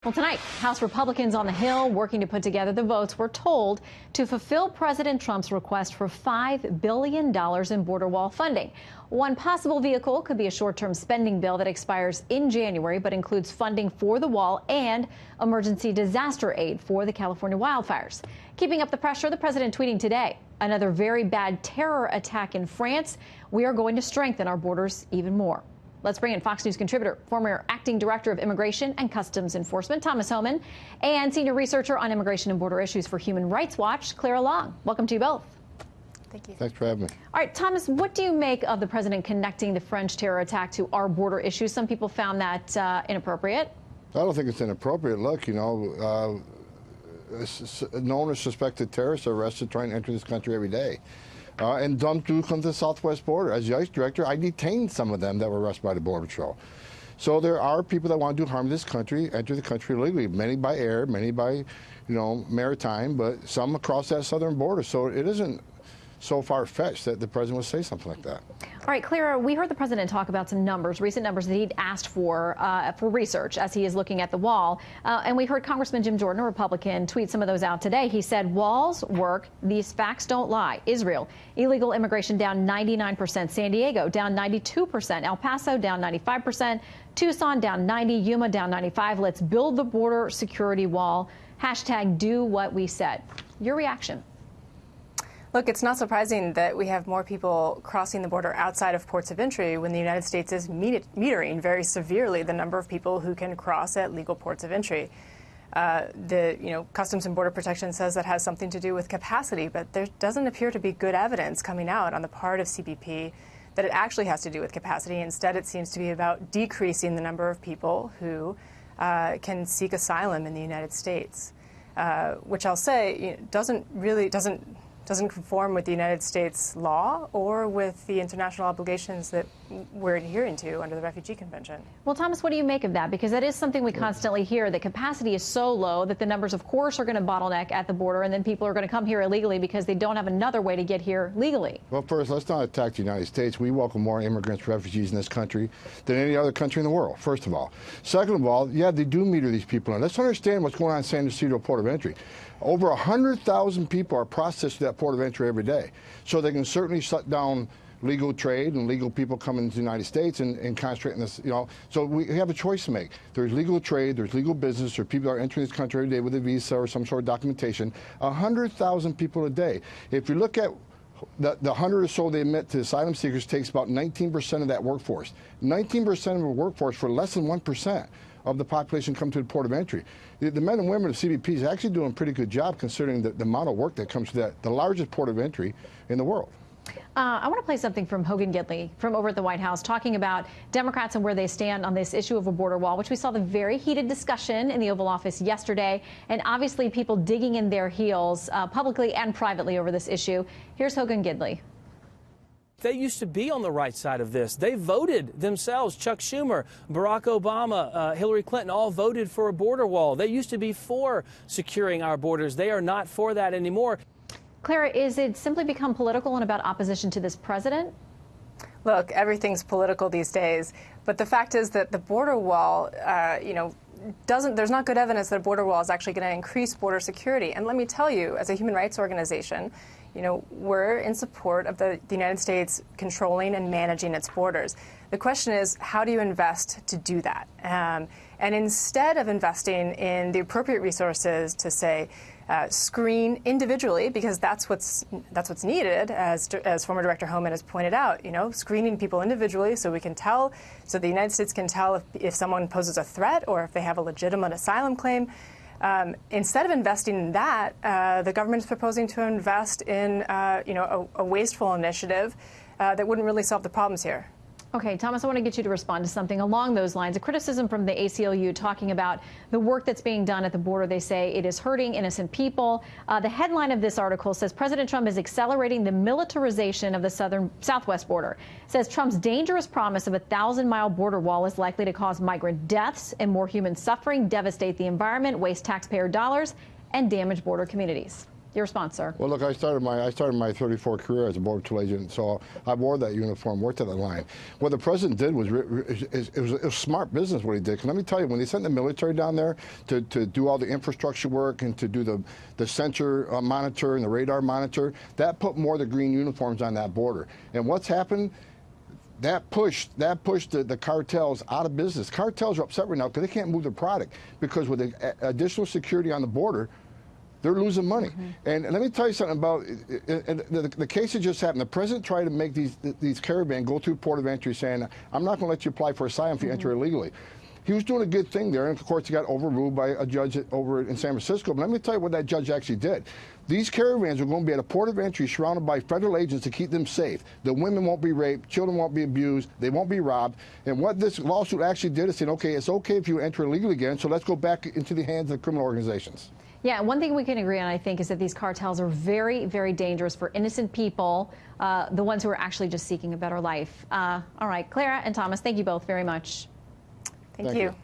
Well, tonight, House Republicans on the Hill working to put together the votes were told to fulfill President Trump's request for $5 billion in border wall funding. One possible vehicle could be a short-term spending bill that expires in January, but includes funding for the wall and emergency disaster aid for the California wildfires. Keeping up the pressure, the president tweeting today, another very bad terror attack in France. We are going to strengthen our borders even more. Let's bring in Fox News contributor, former acting director of Immigration and Customs Enforcement, Thomas Homan, and senior researcher on immigration and border issues for Human Rights Watch, Clara Long. Welcome to you both. Thank you. Thanks for having me. All right, Thomas, what do you make of the president connecting the French terror attack to our border issues? Some people found that inappropriate. I don't think it's inappropriate. Look, you know, known or suspected terrorists are arrested trying to enter this country every day. And some do come to the southwest border. As the ICE director, I detained some of them that were arrested by the Border Patrol. So there are people that want to do harm to this country, enter the country illegally, many by air, many by, maritime, but some across that southern border. So it isn't so far-fetched that the president would say something like that. All right, Clara, we heard the president talk about some numbers, recent numbers that he'd asked for research as he is looking at the wall. And we heard Congressman Jim Jordan, a Republican, tweet some of those out today. He said, walls work. These facts don't lie. Israel, illegal immigration down 99%. San Diego down 92%. El Paso down 95%. Tucson down 90. Yuma down 95. Let's build the border security wall. Hashtag do what we said. Your reaction? Look, it's not surprising that we have more people crossing the border outside of ports of entry when the United States is metering very severely the number of people who can cross at legal ports of entry. Customs and Border Protection says that has something to do with capacity, but there doesn't appear to be good evidence coming out on the part of CBP that it actually has to do with capacity. Instead, it seems to be about decreasing the number of people who can seek asylum in the United States, which I'll say doesn't conform with the United States law or with the international obligations that we're adhering to under the Refugee Convention. Well, Thomas, what do you make of that? Because that is something we constantly hear, that capacity is so low that the numbers, of course, are going to bottleneck at the border, and then people are going to come here illegally because they don't have another way to get here legally. Well, first, let's not attack the United States. We welcome more immigrants, refugees in this country than any other country in the world, first of all. Second of all, yeah, they do meter these people in. Let's understand what's going on in San Ysidro Port of Entry. Over 100,000 people are processed at that port of entry every day. So they can certainly shut down legal trade and legal people coming to the United States and concentrate on this, So we have a choice to make. There's legal trade, there's legal business, there are people that are entering this country every day with a visa or some sort of documentation. 100,000 people a day. If you look at the 100 or so they admit to asylum seekers takes about 19% of that workforce. 19% of the workforce for less than 1% of the population come to the port of entry. The men and women of CBP is actually doing a pretty good job considering the amount of work that comes to the largest port of entry in the world. I want to play something from Hogan Gidley from over at the White House talking about Democrats and where they stand on this issue of a border wall, which we saw the very heated discussion in the Oval Office yesterday, and obviously people digging in their heels publicly and privately over this issue. Here's Hogan Gidley. They used to be on the right side of this. They voted themselves. Chuck Schumer, Barack Obama, Hillary Clinton all voted for a border wall. They used to be for securing our borders. They are not for that anymore. Clara, is it simply become political and about opposition to this president? Look, everything's political these days. But the fact is that the border wall, there's not good evidence that a border wall is actually going to increase border security. And let me tell you, as a human rights organization, we're in support of the United States controlling and managing its borders. The question is, how do you invest to do that? And instead of investing in the appropriate resources to say, screen individually, because that's what's needed, as former Director Homan has pointed out, screening people individually so we can tell, so the United States can tell if someone poses a threat or if they have a legitimate asylum claim. Instead of investing in that, the government is proposing to invest in, a wasteful initiative that wouldn't really solve the problems here. Okay, Thomas, I want to get you to respond to something along those lines. A criticism from the ACLU talking about the work that's being done at the border. They say it is hurting innocent people. The headline of this article says President Trump is accelerating the militarization of the southwest border. It says Trump's dangerous promise of a 1,000-mile border wall is likely to cause migrant deaths and more human suffering, devastate the environment, waste taxpayer dollars, and damage border communities. Your response, sir. Well, look, I started my 34 career as a Border Patrol agent, so I wore that uniform, worked at the line. What the president did was it was smart business what he did. 'Cause let me tell you, when they sent the military down there to do all the infrastructure work and to do the sensor monitor and the radar monitor, that put more of the green uniforms on that border. And what's happened? That pushed the cartels out of business. Cartels are upset right now because they can't move their product, because with the additional security on the border, they're losing money. And let me tell you something about the case that just happened. The president tried to make these caravan go through port of entry, saying, I'm not going to let you apply for asylum if you enter illegally. He was doing a good thing there, and of course he got overruled by a judge over in San Francisco. But let me tell you what that judge actually did. These caravans are going to be at a port of entry surrounded by federal agents to keep them safe. The women won't be raped, children won't be abused, they won't be robbed. And what this lawsuit actually did is saying, okay, it's okay if you enter illegally again, so let's go back into the hands of criminal organizations. Yeah, one thing we can agree on, I think, is that these cartels are very, very dangerous for innocent people, the ones who are actually just seeking a better life. All right, Clara and Thomas, thank you both very much. Thank you.